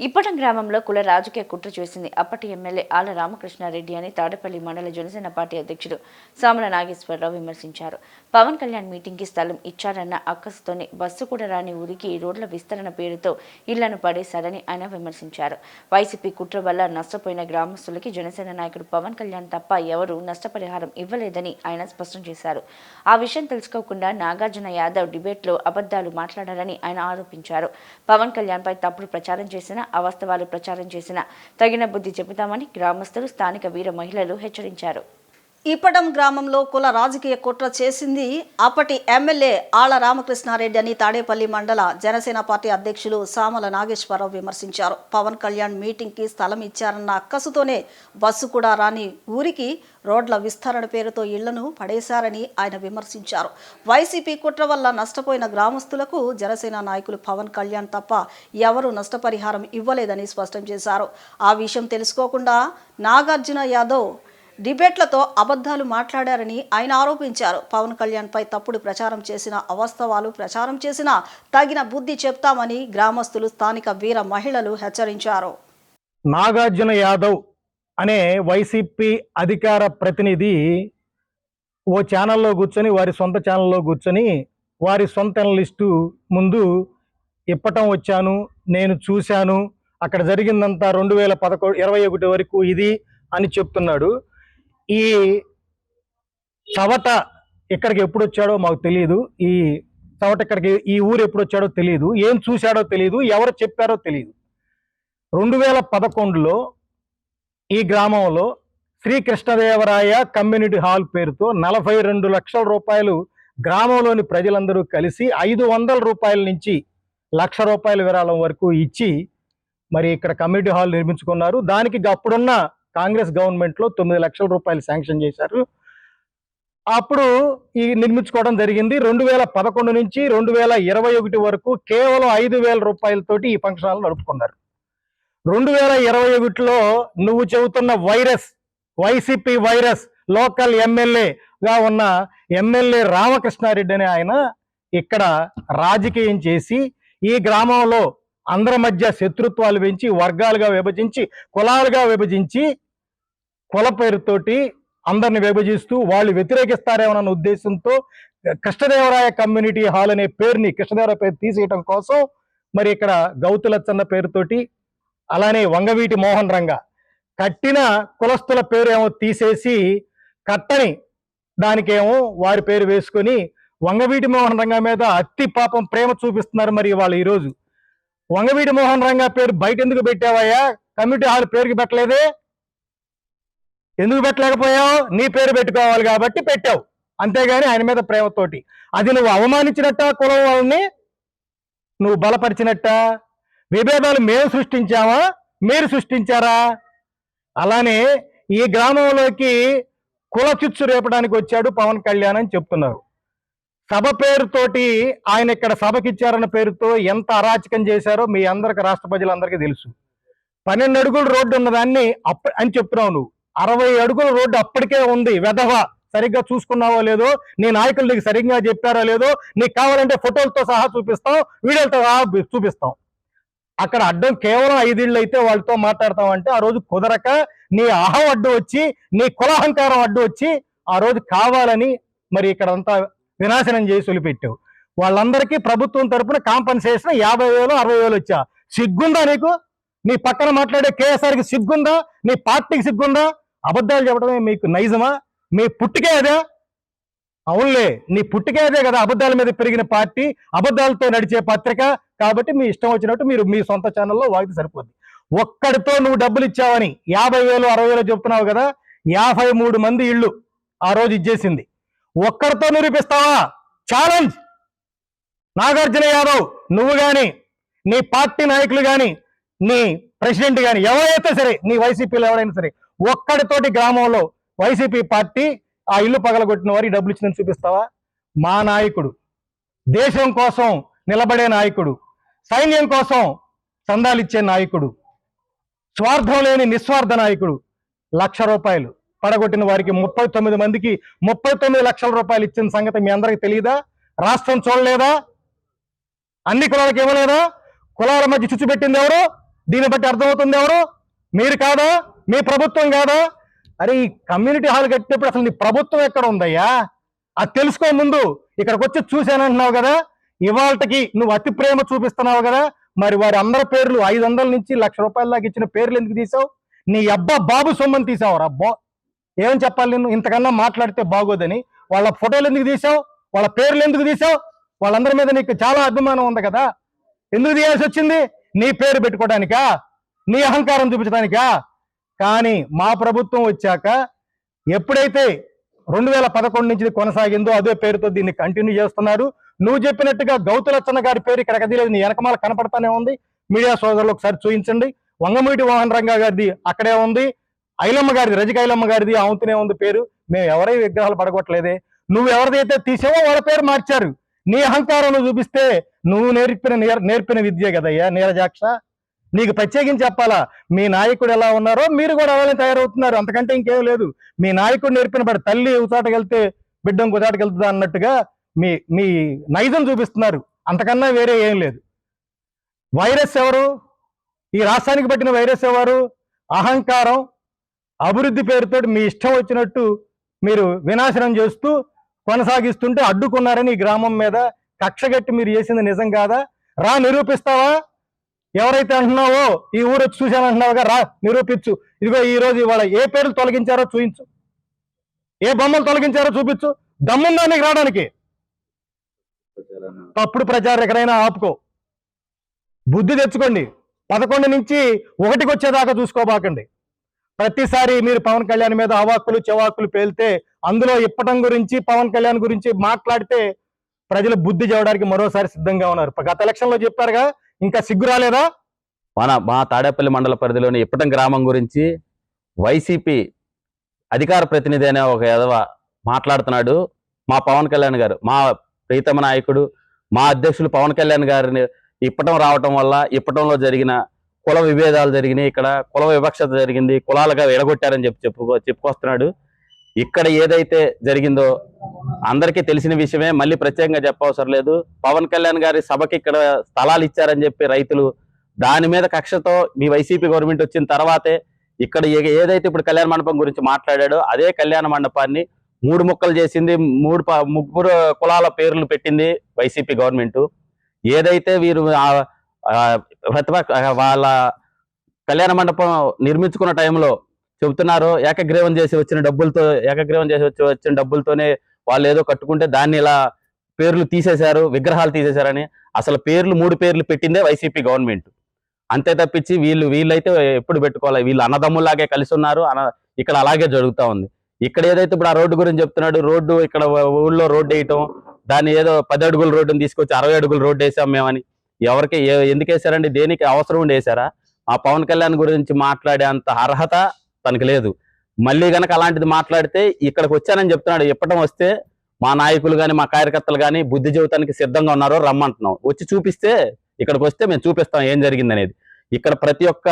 ఇప్పటం గ్రామంలో కుల రాజకీయ కుట్ర చేసింది. అప్పటి ఎమ్మెల్యే ఆళ్ల రామకృష్ణారెడ్డి అని తాడేపల్లి మండల జనసేన పార్టీ అధ్యక్షుడు సామల నాగేశ్వరరావు విమర్శించారు. పవన్ కళ్యాణ్ మీటింగ్ కి స్థలం ఇచ్చారన్న అక్కసుతోనే బస్సు కూడా రాని ఊరికి రోడ్ల విస్తరణ పేరుతో ఇళ్లను పడేశారని ఆయన విమర్శించారు. వైసీపీ కుట్ర వల్ల నష్టపోయిన గ్రామస్తులకి జనసేన నాయకుడు పవన్ కళ్యాణ్ తప్ప ఎవరూ నష్టపరిహారం ఇవ్వలేదని ఆయన స్పష్టం చేశారు. ఆ విషయం తెలుసుకోకుండా నాగార్జున యాదవ్ డిబేట్లో అబద్ధాలు మాట్లాడారని ఆయన ఆరోపించారు. పవన్ కళ్యాణ్ పై తప్పుడు ప్రచారం చేసిన అవాస్తవాలు ప్రచారం చేసిన తగిన బుద్ధి చెబుతామని గ్రామస్తులు, స్థానిక వీర మహిళలు హెచ్చరించారు. ఇప్పటం గ్రామంలో కుల రాజకీయ కుట్ర చేసింది అప్పటి ఎమ్మెల్యే ఆళ్ల రామకృష్ణారెడ్డి అని తాడేపల్లి మండల జనసేన పార్టీ అధ్యక్షులు సామల నాగేశ్వరరావు విమర్శించారు. పవన్ కళ్యాణ్ మీటింగ్ కి స్థలం ఇచ్చారన్న అక్కసుతోనే బస్సు కూడా రాని ఊరికి రోడ్ల విస్తరణ పేరుతో ఇళ్లను పడేశారని ఆయన విమర్శించారు. వైసీపీ కుట్ర వల్ల నష్టపోయిన గ్రామస్తులకు జనసేన నాయకులు పవన్ కళ్యాణ్ తప్ప ఎవరూ నష్టపరిహారం ఇవ్వలేదని స్పష్టం చేశారు. ఆ విషయం తెలుసుకోకుండా నాగార్జున యాదవ్ డిబేట్లతో అబద్ధాలు మాట్లాడారని ఆయన ఆరోపించారు. పవన్ కళ్యాణ్ పై తప్పుడు ప్రచారం చేసిన, అవాస్తవాలు ప్రచారం చేసిన తగిన బుద్ధి చెప్తామని గ్రామస్తులు, స్థానిక వీర మహిళలు హెచ్చరించారు. నాగార్జున యాదవ్ అనే వైసీపీ అధికార ప్రతినిధి ఓ ఛానల్లో కూర్చొని, వారి సొంత ఛానల్లో కూర్చొని, వారి సొంత అనలిస్టు ముందు ఇప్పటం వచ్చాను, నేను చూశాను, అక్కడ జరిగిందంతా 2021 వరకు ఇది అని చెప్తున్నాడు. ఈ చవట ఇక్కడికి ఎప్పుడు వచ్చాడో మాకు తెలియదు. ఈ చవట ఇక్కడికి, ఈ ఊరు ఎప్పుడు వచ్చాడో తెలియదు. ఏం చూశాడో తెలియదు, ఎవరు చెప్పారో తెలియదు. 2011లో ఈ గ్రామంలో శ్రీకృష్ణదేవరాయ కమ్యూనిటీ హాల్ పేరుతో 42 లక్షల రూపాయలు గ్రామంలోని ప్రజలందరూ కలిసి 500 రూపాయల నుంచి ₹1,00,000 విరాళం వరకు ఇచ్చి మరి ఇక్కడ కమ్యూనిటీ హాల్ నిర్మించుకున్నారు. దానికి అప్పుడున్న కాంగ్రెస్ గవర్నమెంట్లో 9 లక్షల రూపాయలు శాంక్షన్ చేశారు. అప్పుడు ఈ నిర్మించుకోవడం జరిగింది. 2011 నుంచి 2021 వరకు కేవలం 5,000 రూపాయలతోటి ఈ ఫంక్షన్ హాల్ నడుపుకున్నారు. 2021లో నువ్వు చెబుతున్న వైరస్, వైసీపీ వైరస్, లోకల్ ఎమ్మెల్యేగా ఉన్న ఎమ్మెల్యే రామకృష్ణారెడ్డి అనే ఆయన ఇక్కడ రాజకీయం చేసి ఈ గ్రామంలో అందరి మధ్య శత్రుత్వాలు పెంచి, వర్గాలుగా విభజించి, కులాలుగా విభజించి, కుల పేరుతోటి అందరిని విభజిస్తూ వాళ్ళు వ్యతిరేకిస్తారేమన్న ఉద్దేశంతో కృష్ణదేవరాయ కమ్యూనిటీ హాల్ అనే పేరుని, కృష్ణదేవరాయ పేరు తీసేయటం కోసం మరి ఇక్కడ గౌతులచ్చన్న పేరుతోటి, అలానే వంగవీటి మోహన్ రంగ కట్టిన కులస్తుల పేరు ఏమో తీసేసి కట్టని దానికేమో వారి పేరు వేసుకొని వంగవీటి మోహన్ రంగ మీద అతి పాపం ప్రేమ చూపిస్తున్నారు. మరి వాళ్ళు ఈరోజు వంగవీటి మోహన్ రంగ పేరు బయట ఎందుకు పెట్టావయ్యా? కమ్యూనిటీ హాల్ పేరుకి పెట్టలేదే, ఎందుకు పెట్టలేకపోయావు? నీ పేరు పెట్టుకోవాలి కాబట్టి పెట్టావు, అంతేగాని ఆయన మీద ప్రేమతోటి. అది నువ్వు అవమానించినట్ట, కులం వాళ్ళని నువ్వు బలపరిచినట్ట? విభేదాలు మేము సృష్టించామా, మీరు సృష్టించారా? అలానే ఈ గ్రామంలోకి కుల చిచ్చు రేపడానికి వచ్చాడు పవన్ కళ్యాణ్ అని చెప్తున్నారు. సభ పేరుతోటి ఆయన ఇక్కడ సభకిచ్చారన్న పేరుతో ఎంత అరాచకం చేశారో మీ అందరికి, రాష్ట్ర ప్రజలందరికీ తెలుసు. 12 అడుగుల రోడ్డు ఉన్నదాన్ని అని చెప్తున్నావు నువ్వు. 60 అడుగుల రోడ్డు అప్పటికే ఉంది. వెధవ, సరిగ్గా చూసుకున్నావో లేదో, నీ నాయకులు నీకు సరిగ్గా చెప్పారో లేదో, నీకు కావాలంటే ఫోటోలతో సహా చూపిస్తాం, వీడియోలతో సహా చూపిస్తాం. అక్కడ అడ్డం కేవలం 5 ఇళ్ళు అయితే వాళ్ళతో మాట్లాడతామంటే ఆ రోజు కుదరక నీ అహం అడ్డు వచ్చి, నీ కులహంకారం అడ్డు వచ్చి ఆ రోజు కావాలని మరి ఇక్కడ అంతా వినాశనం చేసి వదిలిపెట్టావు. వాళ్ళందరికీ ప్రభుత్వం తరపున కాంపన్సేషన్ 50,000, 60,000 వచ్చా. సిగ్గుందా నీకు? నీ పక్కన మాట్లాడే కేఎస్ఆర్కి సిగ్గుందా? నీ పార్టీకి సిగ్గుందా? అబద్ధాలు చెప్పడమే మీకు నైజమా? మీ పుట్టుకే అదే? అవునులే, నీ పుట్టుకే అదే కదా. అబద్ధాల మీద పెరిగిన పార్టీ, అబద్ధాలతో నడిచే పత్రిక. కాబట్టి మీ ఇష్టం వచ్చినట్టు మీరు మీ సొంత ఛానల్లో వాగితే సరిపోద్ది. ఒక్కడితో నువ్వు డబ్బులు ఇచ్చావని 50,000, 60,000 చెప్తున్నావు కదా. 53 మంది ఇళ్ళు ఆ రోజు ఇచ్చేసింది. ఒక్కడితో నిరూపిస్తావా? ఛాలెంజ్. నాగార్జున యాదవ్, నువ్వు కానీ, నీ పార్టీ నాయకులు కానీ, నీ ప్రెసిడెంట్ కానీ, ఎవరైతే సరే, నీ వైసీపీలో ఎవరైనా సరే, ఒక్కడితోటి గ్రామంలో వైసీపీ పార్టీ ఆ ఇల్లు పగలగొట్టిన వారికి డబ్బులు ఇచ్చిందని చూపిస్తావా? మా నాయకుడు, దేశం కోసం నిలబడే నాయకుడు, సైన్యం కోసం చందాలిచ్చే నాయకుడు, స్వార్థం లేని నిస్వార్థ నాయకుడు, ₹1,00,000 పడగొట్టిన వారికి 39 మందికి 39 లక్షల రూపాయలు ఇచ్చిన సంగతి మీ అందరికి తెలియదా? రాష్ట్రం చూడలేదా? అన్ని కులాలకు ఇవ్వలేదా? కులాల మధ్య చిచ్చు పెట్టింది ఎవరు? దీన్ని బట్టి అర్థమవుతుంది ఎవరు? మీరు కాదా? మీ ప్రభుత్వం కాదా? అరే ఈ కమ్యూనిటీ హాల్ కట్టినప్పుడు అసలు నీ ప్రభుత్వం ఎక్కడ ఉందయ్యా? అది తెలుసుకో ముందు. ఇక్కడికి వచ్చి చూశానంటున్నావు కదా, ఇవాళకి నువ్వు అతి ప్రేమ చూపిస్తున్నావు కదా, మరి వారి అందరి పేర్లు 500 నుంచి 1,00,000 రూపాయల దాకా ఇచ్చిన పేర్లు ఎందుకు తీసావు? నీ అబ్బా బాబు సొమ్మని తీసావురా అబ్బా. ఏం చెప్పాలి నేను? ఇంతకన్నా మాట్లాడితే బాగోదని వాళ్ళ ఫోటోలు ఎందుకు తీసావు? వాళ్ళ పేర్లు ఎందుకు తీసావు? వాళ్ళందరి మీద నీకు చాలా అభిమానం ఉంది కదా, ఎందుకు తీయాల్సి వచ్చింది? నీ పేరు పెట్టుకోవడానికా? నీ అహంకారం చూపించడానికా? కానీ మా ప్రభుత్వం వచ్చాక ఎప్పుడైతే 2011 నుంచి ఇది కొనసాగిందో అదే పేరుతో దీన్ని కంటిన్యూ చేస్తున్నారు. నువ్వు చెప్పినట్టుగా గౌతులచ్చన్న గారి పేరు ఇక్కడ కదిలేదు, నీ వెనకమాల కనపడతానే ఉంది. మీడియా సోదరులు ఒకసారి చూపించండి. వంగమూటి మోహన్ రంగా గారిది అక్కడే ఉంది, ఐలమ్మ గారిది, రజిక ఐలమ్మ గారిది అవుతూనే ఉంది పేరు. మేము ఎవరై విగ్రహాలు పడగొట్టలేదే. నువ్వు ఎవరిదైతే తీసావో వాళ్ళ పేరు మార్చారు. నీ అహంకారం చూపిస్తే నువ్వు నేర్పిన విద్య కదయ్యా నీరజాక్ష. నీకు ప్రత్యేకించి చెప్పాలా? మీ నాయకుడు ఎలా ఉన్నారో మీరు కూడా అలానే తయారవుతున్నారు, అంతకంటే ఇంకేం లేదు. మీ నాయకుడు నేర్పిన బట్టి తల్లి ఉచాటకి వెళ్తే బిడ్డ ఇంకోచాటకి వెళ్తుందా అన్నట్టుగా మీ మీ నైజం చూపిస్తున్నారు, అంతకన్నా వేరే ఏం లేదు. వైరస్ ఎవరు? ఈ రాష్ట్రానికి పట్టిన వైరస్ ఎవరు? అహంకారం. అభివృద్ధి పేరుతో మీ ఇష్టం వచ్చినట్టు మీరు వినాశనం చేస్తూ కొనసాగిస్తుంటే అడ్డుకున్నారని ఈ గ్రామం మీద కక్షగట్టి మీరు చేసింది నిజం కాదా? రా నిరూపిస్తావా? ఎవరైతే అంటున్నావో ఈ ఊరు వచ్చి చూశానంటున్నావుగా, రా నిరూపించు. ఇదిగో ఈ రోజు ఇవాళ ఏ పేర్లు తొలగించారో చూపించు, ఏ బొమ్మలు తొలగించారో చూపించు. దమ్ముందా నీకు రావడానికి? తప్పుడు ప్రచారం ఎక్కడైనా ఆపుకో, బుద్ధి తెచ్చుకోండి. 11 నుంచి 1కి వచ్చేదాకా చూసుకోబాకండి. ప్రతిసారి మీరు పవన్ కళ్యాణ్ మీద అవాక్కులు చెవాక్కులు పేలితే, అందులో ఇప్పటం గురించి పవన్ కళ్యాణ్ గురించి మాట్లాడితే ప్రజలు బుద్ధి చేయడానికి మరోసారి సిద్ధంగా ఉన్నారు. గత ఎలక్షన్ లో చెప్పారుగా, ఇంకా సిగ్గు రాలేదా? మా తాడేపల్లి మండల పరిధిలోని ఇప్పటం గ్రామం గురించి వైసీపీ అధికార ప్రతినిధి అనే ఒక ఎదవ మాట్లాడుతున్నాడు. మా పవన్ కళ్యాణ్ గారు, మా ప్రీతమ నాయకుడు, మా అధ్యక్షులు పవన్ కళ్యాణ్ గారిని ఇప్పటం రావటం వల్ల ఇప్పటంలో జరిగిన కుల విభేదాలు జరిగినాయి, ఇక్కడ కుల వివక్షత జరిగింది, కులాలుగా ఎడగొట్టారని చెప్పుకొస్తున్నాడు. ఇక్కడ ఏదైతే జరిగిందో అందరికీ తెలిసిన విషయమే, మళ్ళీ ప్రత్యేకంగా చెప్పవసరం లేదు. పవన్ కళ్యాణ్ గారి సభకి ఇక్కడ స్థలాలు ఇచ్చారని చెప్పి రైతులు, దాని మీద కక్షతో మీ వైసీపీ గవర్నమెంట్ వచ్చిన తర్వాతే ఇక్కడ ఏదైతే ఇప్పుడు కళ్యాణ మండపం గురించి మాట్లాడాడో అదే కళ్యాణ మండపాన్ని 3 ముక్కలు చేసింది. ముగ్గురు కులాల పేర్లు పెట్టింది వైసీపీ గవర్నమెంట్. ఏదైతే వీరు వాళ్ళ కళ్యాణ మండపం నిర్మించుకున్న టైంలో చెబుతున్నారో ఏకగ్రీవం చేసి వచ్చిన డబ్బులతోనే వాళ్ళు ఏదో కట్టుకుంటే దాన్ని ఇలా పేర్లు తీసేశారు, విగ్రహాలు తీసేశారని. అసలు 3 పేర్లు పెట్టిందే వైసీపీ గవర్నమెంట్. అంతే తప్పించి వీళ్ళైతే ఎప్పుడు పెట్టుకోవాలి, వీళ్ళు అన్నదమ్ముల్లాగే కలిసి ఉన్నారు. ఇక్కడ అలాగే జరుగుతూ ఉంది. ఇక్కడ ఏదైతే ఇప్పుడు ఆ రోడ్డు గురించి చెప్తున్నాడు, రోడ్డు ఇక్కడ ఊళ్ళో రోడ్డు వేయటం, దాన్ని ఏదో 10 అడుగుల రోడ్డుని తీసుకొచ్చి 60 అడుగుల రోడ్డు వేసాం మేమని. ఎవరికి ఎందుకు వేశారండి? దేనికి అవసరం ఉండి వేశారా? ఆ పవన్ కళ్యాణ్ గురించి మాట్లాడే అంత అర్హత తనకు లేదు. మళ్ళీ గనక అలాంటిది మాట్లాడితే ఇక్కడికి వచ్చానని చెప్తున్నాడు. ఇప్పటం వస్తే మా నాయకులు కానీ మా కార్యకర్తలు కానీ బుద్ధి చెబుతానికి సిద్ధంగా ఉన్నారో రమ్మంటున్నాం. వచ్చి చూపిస్తే, ఇక్కడికి వస్తే మేము చూపిస్తాం ఏం జరిగింది అనేది. ఇక్కడ ప్రతి ఒక్క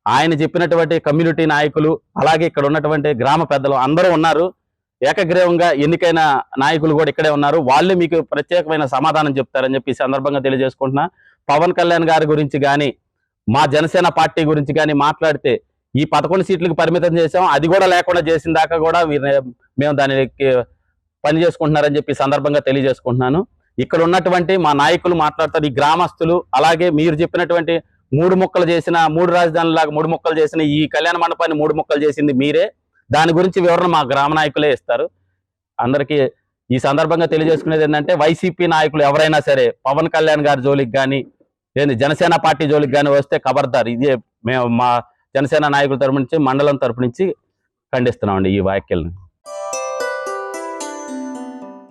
ఆయన చెప్పినటువంటి కమ్యూనిటీ నాయకులు, అలాగే ఇక్కడ ఉన్నటువంటి గ్రామ పెద్దలు అందరూ ఉన్నారు. ఏకగ్రీవంగా ఎన్నికైన నాయకులు కూడా ఇక్కడే ఉన్నారు. వాళ్ళే మీకు ప్రత్యేకమైన సమాధానం చెప్తారని చెప్పి ఈ సందర్భంగా తెలియజేసుకుంటున్నా. పవన్ కళ్యాణ్ గారి గురించి కానీ మా జనసేన పార్టీ గురించి కానీ మాట్లాడితే ఈ 11 సీట్లకు పరిమితం చేసాం, అది కూడా లేకుండా చేసిన దాకా కూడా మేము దానికి పని చేసుకుంటున్నారని చెప్పి సందర్భంగా తెలియజేసుకుంటున్నాను. ఇక్కడ ఉన్నటువంటి మా నాయకులు మాట్లాడతారు, ఈ గ్రామస్తులు, అలాగే మీరు చెప్పినటువంటి 3 ముక్కలు చేసిన 3 రాజధానులాగా 3 ముక్కలు చేసిన ఈ కళ్యాణ మండపాన్ని 3 ముక్కలు చేసింది మీరే. దాని గురించి వివరణ మా గ్రామ నాయకులే ఇస్తారు. అందరికీ ఈ సందర్భంగా తెలియజేసుకునేది ఏంటంటే, వైసీపీ నాయకులు ఎవరైనా సరే పవన్ కళ్యాణ్ గారి జోలికి కానీ జనసేన పార్టీ జోలికి కానీ వస్తే ఖబర్దార్. ఇదే మేము మా జనసేన నాయకుల తరపు నుంచి, మండలం తరపు నుంచి ఖండిస్తున్నామండి ఈ వ్యాఖ్యలను.